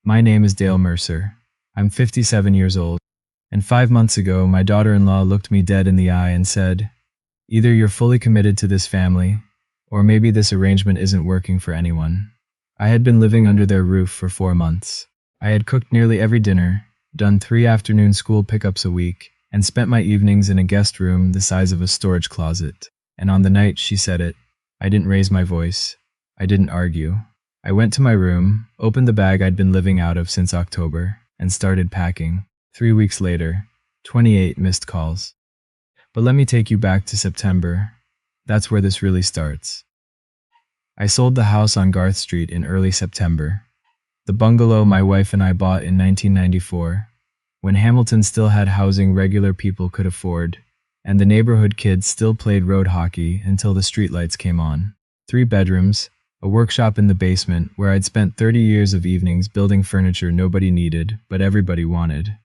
My name is Dale Mercer. I'm 57 years old, and 5 months ago, my daughter-in-law looked me dead in the eye and said, "Either you're fully committed to this family, or maybe this arrangement isn't working for anyone." I had been living under their roof for 4 months. I had cooked nearly every dinner, done 3 afternoon school pickups a week, and spent my evenings in a guest room the size of a storage closet. And on the night she said it, I didn't raise my voice. I didn't argue. I went to my room, opened the bag I'd been living out of since October, and started packing. 3 weeks later, 28 missed calls. But let me take you back to September. That's where this really starts. I sold the house on Garth Street in early September. The bungalow my wife and I bought in 1994, when Hamilton still had housing regular people could afford, and the neighborhood kids still played road hockey until the streetlights came on. 3 bedrooms, a workshop in the basement where I'd spent 30 years of evenings building furniture nobody needed, but everybody wanted.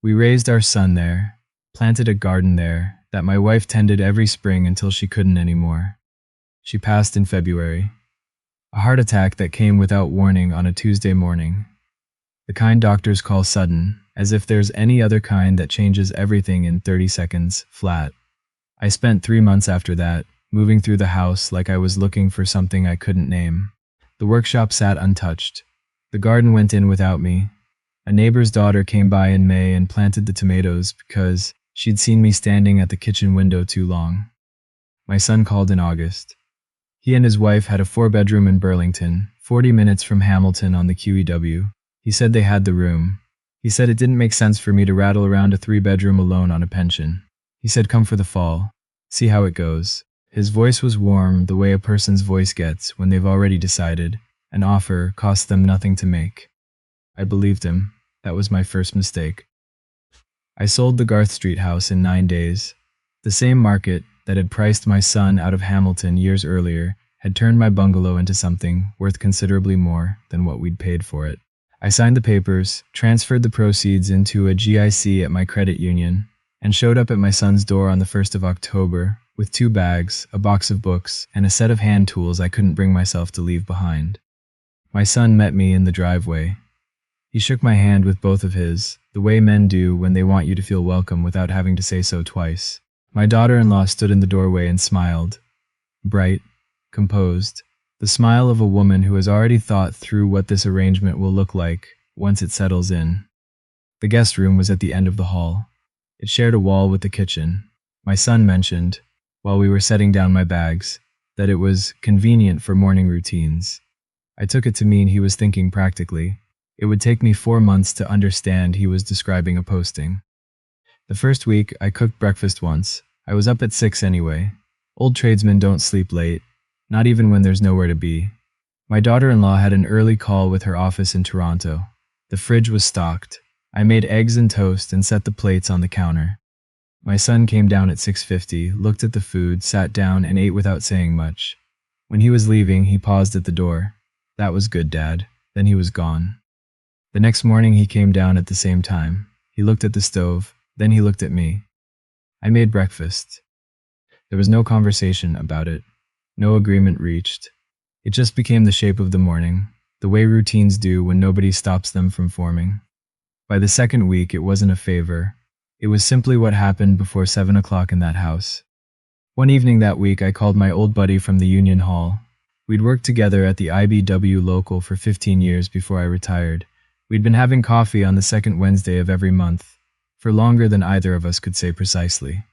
We raised our son there, planted a garden there that my wife tended every spring until she couldn't anymore. She passed in February. A heart attack that came without warning on a Tuesday morning. The kind doctors call sudden, as if there's any other kind that changes everything in 30 seconds, flat. I spent 3 months after that, moving through the house like I was looking for something I couldn't name. The workshop sat untouched. The garden went in without me. A neighbor's daughter came by in May and planted the tomatoes because she'd seen me standing at the kitchen window too long. My son called in August. He and his wife had a 4-bedroom in Burlington, 40 minutes from Hamilton on the QEW. He said they had the room. He said it didn't make sense for me to rattle around a 3-bedroom alone on a pension. He said come for the fall. See how it goes. His voice was warm, the way a person's voice gets when they've already decided. An offer costs them nothing to make. I believed him. That was my first mistake. I sold the Garth Street house in 9 days. The same market that had priced my son out of Hamilton years earlier had turned my bungalow into something worth considerably more than what we'd paid for it. I signed the papers, transferred the proceeds into a GIC at my credit union, and showed up at my son's door on the 1st of October with 2 bags, a box of books, and a set of hand tools I couldn't bring myself to leave behind. My son met me in the driveway. He shook my hand with both of his, the way men do when they want you to feel welcome without having to say so twice. My daughter-in-law stood in the doorway and smiled. Bright, composed, the smile of a woman who has already thought through what this arrangement will look like once it settles in. The guest room was at the end of the hall. It shared a wall with the kitchen. My son mentioned, while we were setting down my bags, that it was convenient for morning routines. I took it to mean he was thinking practically. It would take me 4 months to understand he was describing a posting. The first week, I cooked breakfast once. I was up at 6 anyway. Old tradesmen don't sleep late, not even when there's nowhere to be. My daughter-in-law had an early call with her office in Toronto. The fridge was stocked. I made eggs and toast and set the plates on the counter. My son came down at 6:50, looked at the food, sat down, and ate without saying much. When he was leaving, he paused at the door. "That was good, Dad." Then he was gone. The next morning, he came down at the same time. He looked at the stove. Then he looked at me. I made breakfast. There was no conversation about it, no agreement reached. It just became the shape of the morning, the way routines do when nobody stops them from forming. By the second week, it wasn't a favor. It was simply what happened before 7 o'clock in that house. One evening that week, I called my old buddy from the Union Hall. We'd worked together at the IBW local for 15 years before I retired. We'd been having coffee on the second Wednesday of every month, for longer than either of us could say precisely.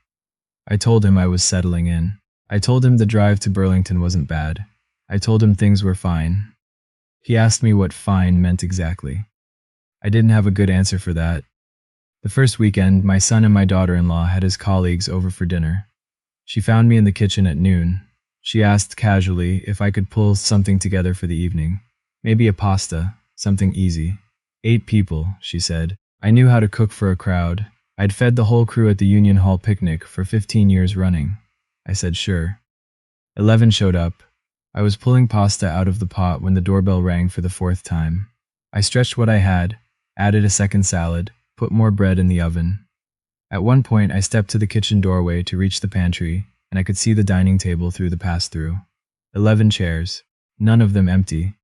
I told him I was settling in. I told him the drive to Burlington wasn't bad. I told him things were fine. He asked me what fine meant exactly. I didn't have a good answer for that. The first weekend, my son and my daughter-in-law had his colleagues over for dinner. She found me in the kitchen at noon. She asked casually if I could pull something together for the evening. Maybe a pasta, something easy. 8 people, she said. I knew how to cook for a crowd. I'd fed the whole crew at the Union Hall picnic for 15 years running. I said sure. 11 showed up. I was pulling pasta out of the pot when the doorbell rang for the 4th time. I stretched what I had, added a second salad, put more bread in the oven. At one point, I stepped to the kitchen doorway to reach the pantry, and I could see the dining table through the pass-through. 11 chairs, none of them empty.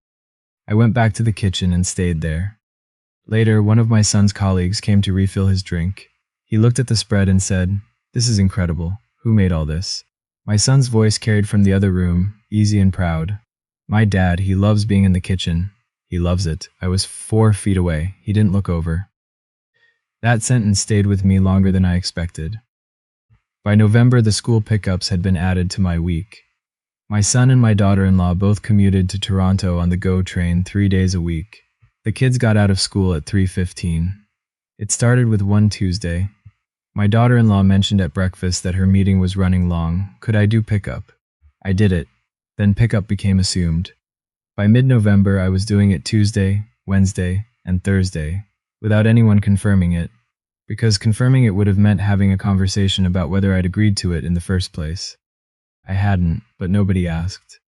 I went back to the kitchen and stayed there. Later, one of my son's colleagues came to refill his drink. He looked at the spread and said, "This is incredible. Who made all this?" My son's voice carried from the other room, easy and proud. "My dad, he loves being in the kitchen. He loves it." I was 4 feet away. He didn't look over. That sentence stayed with me longer than I expected. By November, the school pickups had been added to my week. My son and my daughter-in-law both commuted to Toronto on the GO train 3 days a week. The kids got out of school at 3:15. It started with one Tuesday. My daughter-in-law mentioned at breakfast that her meeting was running long. Could I do pickup? I did it. Then pickup became assumed. By mid-November, I was doing it Tuesday, Wednesday, and Thursday, without anyone confirming it, because confirming it would have meant having a conversation about whether I'd agreed to it in the first place. I hadn't, but nobody asked.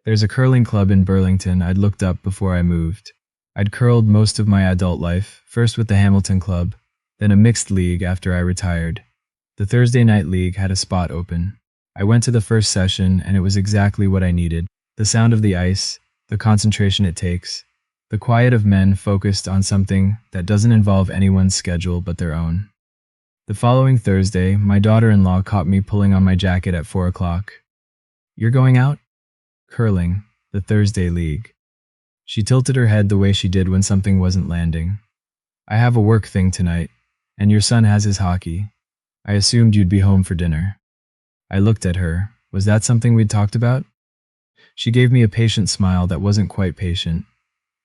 There's a curling club in Burlington I'd looked up before I moved. I'd curled most of my adult life, first with the Hamilton Club, then a mixed league after I retired. The Thursday night league had a spot open. I went to the first session and it was exactly what I needed. The sound of the ice, the concentration it takes, the quiet of men focused on something that doesn't involve anyone's schedule but their own. The following Thursday, my daughter-in-law caught me pulling on my jacket at 4 o'clock. "You're going out?" "Curling, the Thursday league." She tilted her head the way she did when something wasn't landing. "I have a work thing tonight, and your son has his hockey. I assumed you'd be home for dinner." I looked at her. Was that something we'd talked about? She gave me a patient smile that wasn't quite patient.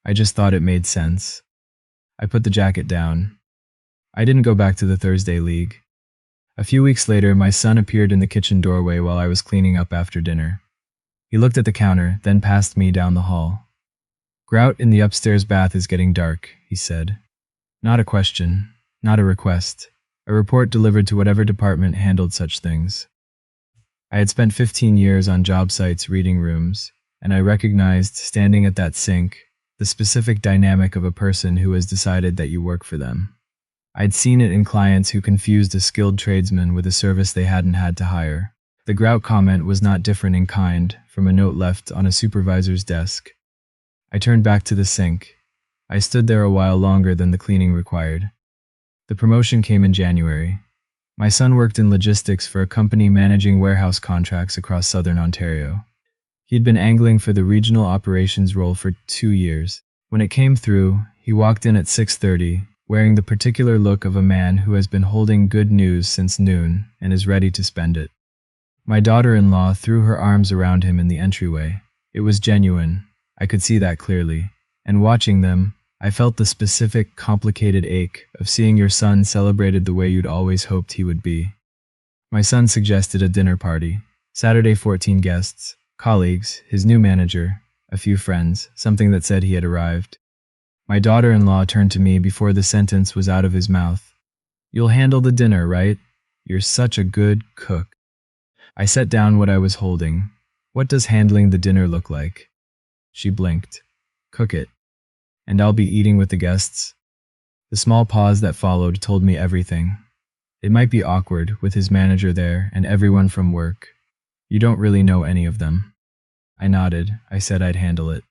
I just thought it made sense. I put the jacket down. I didn't go back to the Thursday league. A few weeks later, my son appeared in the kitchen doorway while I was cleaning up after dinner. He looked at the counter, then passed me down the hall. "Grout in the upstairs bath is getting dark," he said. Not a question, not a request. A report delivered to whatever department handled such things. I had spent 15 years on job sites reading rooms, and I recognized, standing at that sink, the specific dynamic of a person who has decided that you work for them. I'd seen it in clients who confused a skilled tradesman with a service they hadn't had to hire. The grout comment was not different in kind from a note left on a supervisor's desk. I turned back to the sink. I stood there a while longer than the cleaning required. The promotion came in January. My son worked in logistics for a company managing warehouse contracts across southern Ontario. He'd been angling for the regional operations role for 2 years. When it came through, he walked in at 6:30, wearing the particular look of a man who has been holding good news since noon and is ready to spend it. My daughter-in-law threw her arms around him in the entryway. It was genuine. I could see that clearly. And watching them, I felt the specific, complicated ache of seeing your son celebrated the way you'd always hoped he would be. My son suggested a dinner party. Saturday, 14 guests, colleagues, his new manager, a few friends, something that said he had arrived. My daughter-in-law turned to me before the sentence was out of his mouth. "You'll handle the dinner, right? You're such a good cook." I set down what I was holding. "What does handling the dinner look like?" She blinked. "Cook it. And I'll be eating with the guests." The small pause that followed told me everything. It might be awkward with his manager there and everyone from work. You don't really know any of them. I nodded. I said I'd handle it.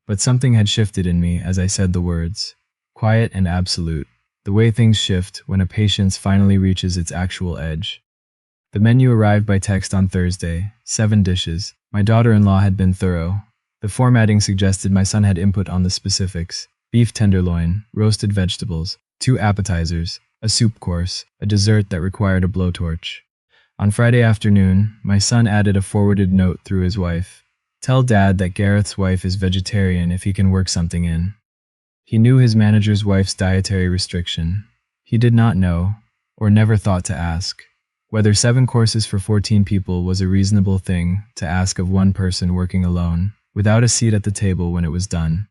But something had shifted in me as I said the words. Quiet and absolute. The way things shift when a patience finally reaches its actual edge. The menu arrived by text on Thursday. 7 dishes. My daughter-in-law had been thorough. The formatting suggested my son had input on the specifics. Beef tenderloin, roasted vegetables, 2 appetizers, a soup course, a dessert that required a blowtorch. On Friday afternoon, my son added a forwarded note through his wife. "Tell Dad that Gareth's wife is vegetarian if he can work something in." He knew his manager's wife's dietary restriction. He did not know, or never thought to ask, whether 7 courses for 14 people was a reasonable thing to ask of one person working alone, without a seat at the table when it was done.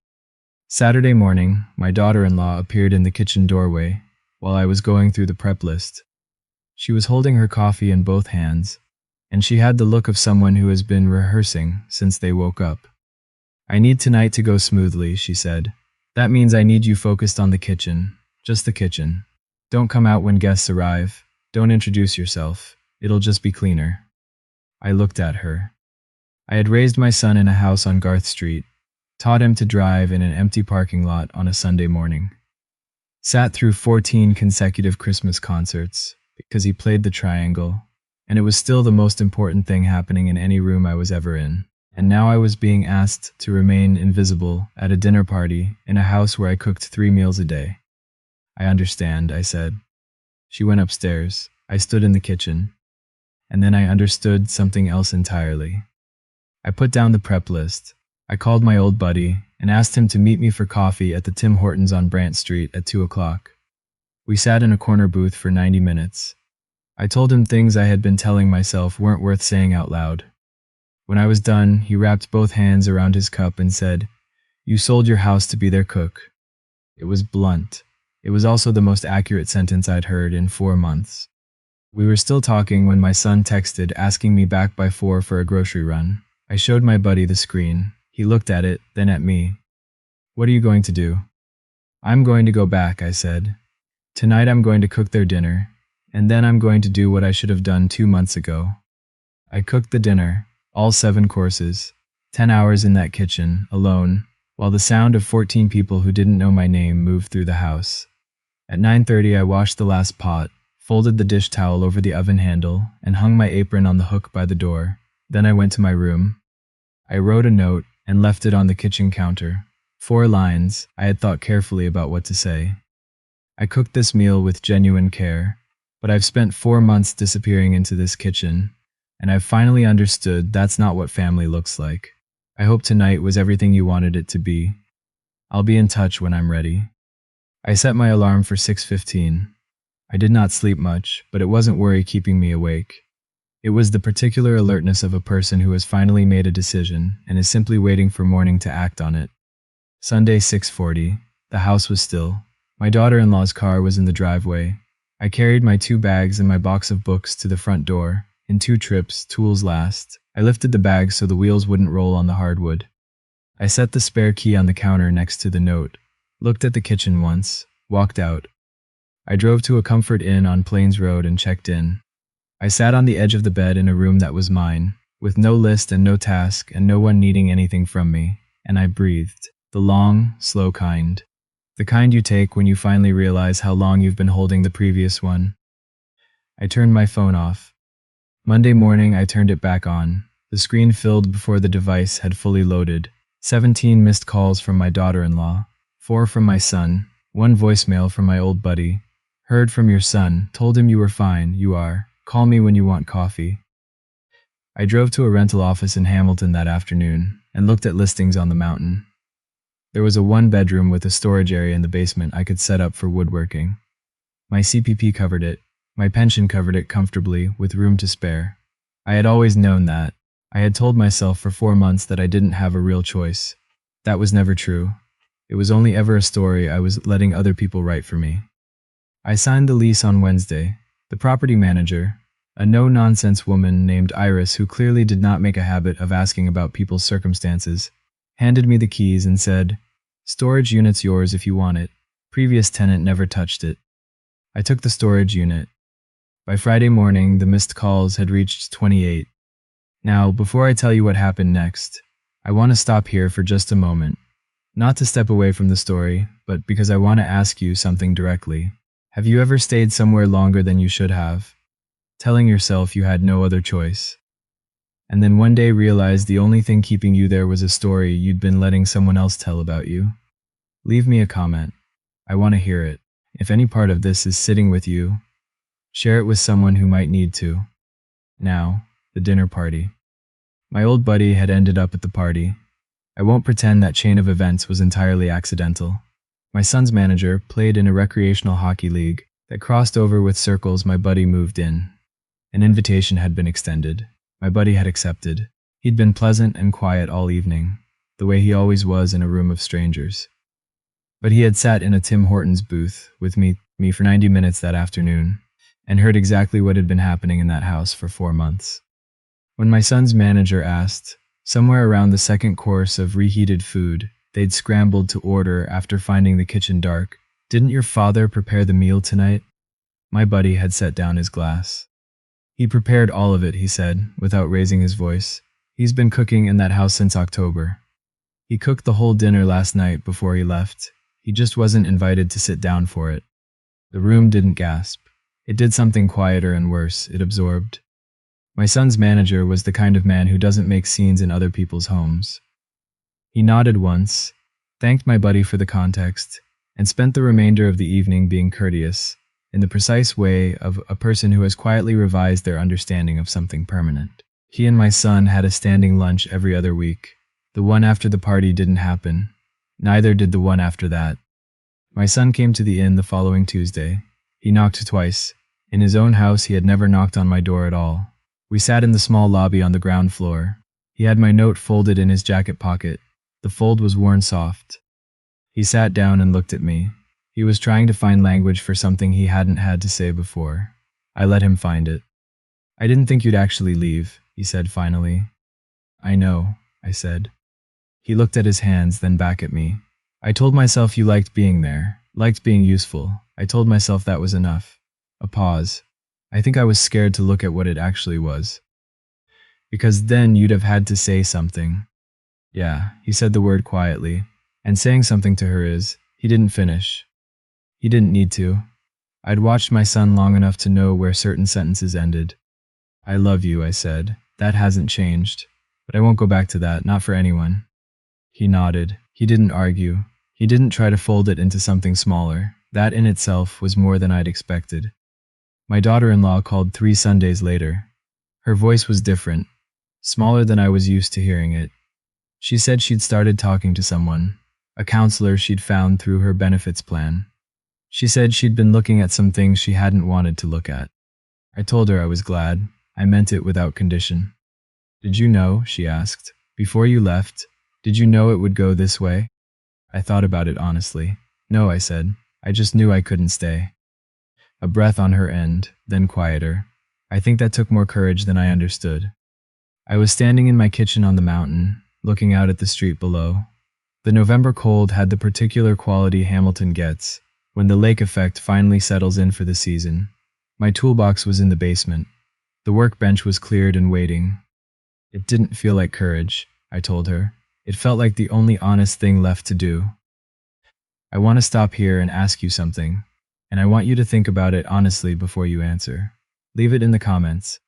Saturday morning, my daughter-in-law appeared in the kitchen doorway while I was going through the prep list. She was holding her coffee in both hands, and she had the look of someone who has been rehearsing since they woke up. "I need tonight to go smoothly," she said. "That means I need you focused on the kitchen, just the kitchen. Don't come out when guests arrive. Don't introduce yourself. It'll just be cleaner." I looked at her. I had raised my son in a house on Garth Street, taught him to drive in an empty parking lot on a Sunday morning. Sat through 14 consecutive Christmas concerts because he played the triangle, and it was still the most important thing happening in any room I was ever in. And now I was being asked to remain invisible at a dinner party in a house where I cooked 3 meals a day. I understand, I said. She went upstairs. I stood in the kitchen. And then I understood something else entirely. I put down the prep list. I called my old buddy and asked him to meet me for coffee at the Tim Hortons on Garth Street at 2 o'clock. We sat in a corner booth for 90 minutes. I told him things I had been telling myself weren't worth saying out loud. When I was done, he wrapped both hands around his cup and said, "You sold your house to be their cook." It was blunt. It was also the most accurate sentence I'd heard in 4 months. We were still talking when my son texted asking me back by 4 for a grocery run. I showed my buddy the screen. He looked at it, then at me. "What are you going to do?" "I'm going to go back," I said. "Tonight I'm going to cook their dinner, and then I'm going to do what I should have done 2 months ago." I cooked the dinner, all 7 courses, 10 hours in that kitchen, alone, while the sound of 14 people who didn't know my name moved through the house. At 9:30 I washed the last pot, folded the dish towel over the oven handle, and hung my apron on the hook by the door. Then I went to my room. I wrote a note and left it on the kitchen counter. 4 lines. I had thought carefully about what to say. I cooked this meal with genuine care, but I've spent 4 months disappearing into this kitchen, and I've finally understood that's not what family looks like. I hope tonight was everything you wanted it to be. I'll be in touch when I'm ready. I set my alarm for 6:15. I did not sleep much, but it wasn't worry keeping me awake. It was the particular alertness of a person who has finally made a decision and is simply waiting for morning to act on it. Sunday, 6:40. The house was still. My daughter-in-law's car was in the driveway. I carried my 2 bags and my box of books to the front door. In 2 trips, tools last. I lifted the bags so the wheels wouldn't roll on the hardwood. I set the spare key on the counter next to the note, looked at the kitchen once, walked out. I drove to a Comfort Inn on Plains Road and checked in. I sat on the edge of the bed in a room that was mine, with no list and no task and no one needing anything from me, and I breathed. The long, slow kind. The kind you take when you finally realize how long you've been holding the previous one. I turned my phone off. Monday morning, I turned it back on. The screen filled before the device had fully loaded. 17 missed calls from my daughter-in-law, 4 from my son, 1 voicemail from my old buddy. "Heard from your son, told him you were fine, you are. Call me when you want coffee." I drove to a rental office in Hamilton that afternoon and looked at listings on the mountain. There was a 1-bedroom with a storage area in the basement I could set up for woodworking. My CPP covered it. My pension covered it comfortably, with room to spare. I had always known that. I had told myself for 4 months that I didn't have a real choice. That was never true. It was only ever a story I was letting other people write for me. I signed the lease on Wednesday. The property manager, a no-nonsense woman named Iris who clearly did not make a habit of asking about people's circumstances, handed me the keys and said, "Storage unit's yours if you want it. Previous tenant never touched it." I took the storage unit. By Friday morning, the missed calls had reached 28. Now, before I tell you what happened next, I want to stop here for just a moment. Not to step away from the story, but because I want to ask you something directly. Have you ever stayed somewhere longer than you should have, telling yourself you had no other choice, and then one day realized the only thing keeping you there was a story you'd been letting someone else tell about you? Leave me a comment. I want to hear it. If any part of this is sitting with you, share it with someone who might need to. Now, the dinner party. My old buddy had ended up at the party. I won't pretend that chain of events was entirely accidental. My son's manager played in a recreational hockey league that crossed over with circles my buddy moved in. An invitation had been extended. My buddy had accepted. He'd been pleasant and quiet all evening, the way he always was in a room of strangers. But he had sat in a Tim Hortons booth with me for 90 minutes that afternoon, and heard exactly what had been happening in that house for 4 months. When my son's manager asked, somewhere around the second course of reheated food, they'd scrambled to order after finding the kitchen dark, "Didn't your father prepare the meal tonight?" My buddy had set down his glass. "He prepared all of it," he said, without raising his voice. "He's been cooking in that house since October. He cooked the whole dinner last night before he left. He just wasn't invited to sit down for it. The room didn't gasp. It did something quieter and worse. It absorbed. My son's manager was the kind of man who doesn't make scenes in other people's homes. He nodded once, thanked my buddy for the context, and spent the remainder of the evening being courteous, in the precise way of a person who has quietly revised their understanding of something permanent. He and my son had a standing lunch every other week. The one after the party didn't happen. Neither did the one after that. My son came to the inn the following Tuesday. He knocked twice. In his own house, he had never knocked on my door at all. We sat in the small lobby on the ground floor. He had my note folded in his jacket pocket. The fold was worn soft. He sat down and looked at me. He was trying to find language for something he hadn't had to say before. I let him find it. "I didn't think you'd actually leave," he said finally. "I know," I said. He looked at his hands, then back at me. "I told myself you liked being there, liked being useful. I told myself that was enough." A pause. I think I was scared to look at what it actually was. "Because then you'd have had to say something." "Yeah," he said the word quietly. "And saying something to her is..." He didn't finish. He didn't need to. I'd watched my son long enough to know where certain sentences ended. "I love you," I said. "That hasn't changed. But I won't go back to that, not for anyone." He nodded. He didn't argue. He didn't try to fold it into something smaller. That in itself was more than I'd expected. My daughter-in-law called 3 Sundays later. Her voice was different, smaller than I was used to hearing it. She said she'd started talking to someone, a counselor she'd found through her benefits plan. She said she'd been looking at some things she hadn't wanted to look at. I told her I was glad. I meant it without condition. "Did you know," she asked, "before you left, did you know it would go this way?" I thought about it honestly. "No," I said. "I just knew I couldn't stay." A breath on her end, then quieter. I think that took more courage than I understood. I was standing in my kitchen on the mountain, looking out at the street below. The November cold had the particular quality Hamilton gets when the lake effect finally settles in for the season. My toolbox was in the basement. The workbench was cleared and waiting. It didn't feel like courage, I told her. It felt like the only honest thing left to do. "I want to stop here and ask you something, and I want you to think about it honestly before you answer. Leave it in the comments.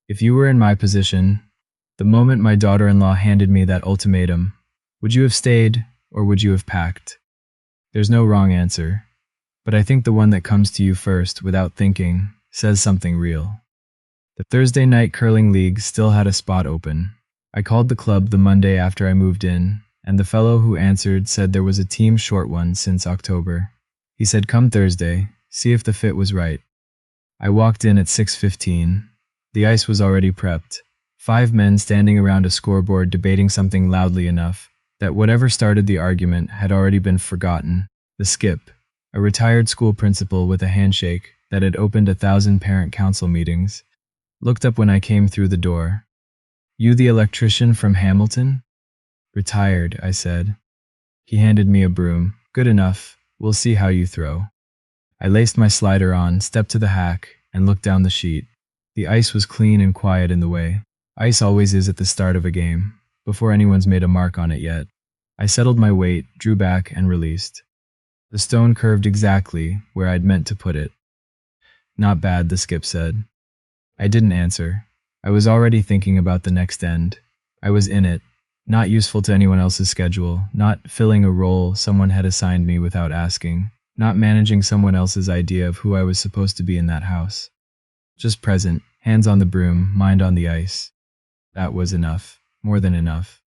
If you were in my position, the moment my daughter-in-law handed me that ultimatum, would you have stayed or would you have packed?" There's no wrong answer, but I think the one that comes to you first without thinking says something real. The Thursday night curling league still had a spot open. I called the club the Monday after I moved in, and the fellow who answered said there was a team short one since October. He said come Thursday, see if the fit was right. I walked in at 6:15. The ice was already prepped. 5 men standing around a scoreboard debating something loudly enough that whatever started the argument had already been forgotten. The skip, a retired school principal with a handshake that had opened 1,000 parent council meetings, looked up when I came through the door. "You the electrician from Hamilton?" "Retired," I said. He handed me a broom. "Good enough. We'll see how you throw." I laced my slider on, stepped to the hack, and looked down the sheet. The ice was clean and quiet in the way. Ice always is at the start of a game, before anyone's made a mark on it yet. I settled my weight, drew back, and released. The stone curved exactly where I'd meant to put it. "Not bad," the skip said. I didn't answer. I was already thinking about the next end. I was in it, not useful to anyone else's schedule, not filling a role someone had assigned me without asking, not managing someone else's idea of who I was supposed to be in that house. Just present, hands on the broom, mind on the ice. That was enough, more than enough.